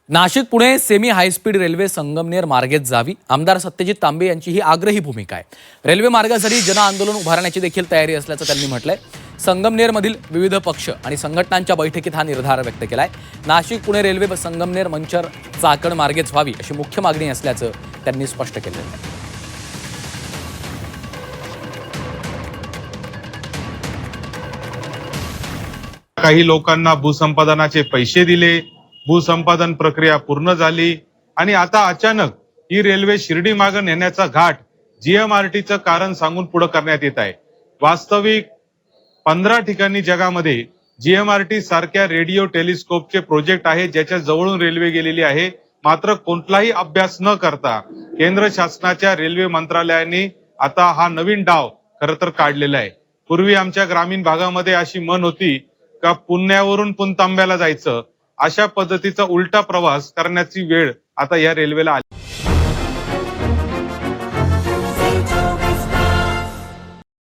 Nashik Pune semi high speed railway Sangamner मार्गेच जावी, आमदार सत्यजित तांबे यांची ही आग्रही भूमिका आहे। रेल्वे मार्गासाठी जनआंदोलन उभारण्याची देखील तयारी असल्याचं त्यांनी म्हटलंय। संगमनेरमधील विविध पक्ष आणि संघटनांच्या बैठकीत हा निर्धार व्यक्त केलाय। नाशिक पुणे रेल्वे संगमनेर मंचर चाकण मार्गेच व्हावी अशी मुख्य मागणी असल्याचं त्यांनी स्पष्ट केलं आहे। काही लोकांना भूसंपादनाचे पैसे दिले, भूसंपादन प्रक्रिया पूर्ण झाली आणि आता अचानक ही रेल्वे शिर्डी मागे नेण्याचा घाट जीएमआरटीचं कारण सांगून पुढे करण्यात येत आहे। वास्तविक 15 ठिकाणी जगामध्ये जीएमआरटी सारख्या रेडिओ टेलिस्कोपचे प्रोजेक्ट आहे, ज्याच्या जवळून रेल्वे गेलेली आहे। मात्र कोणताही अभ्यास न करता केंद्र शासनाच्या रेल्वे मंत्रालयाने आता हा नवीन डाव खरं तर काढलेला आहे। पूर्वी आमच्या ग्रामीण भागामध्ये अशी म्हण होती का पुण्यावरून पुणतांब्याला जायचं, अशा पद्धतीचा उलटा प्रवास करण्याची वेळ आता या रेल्वेला आली।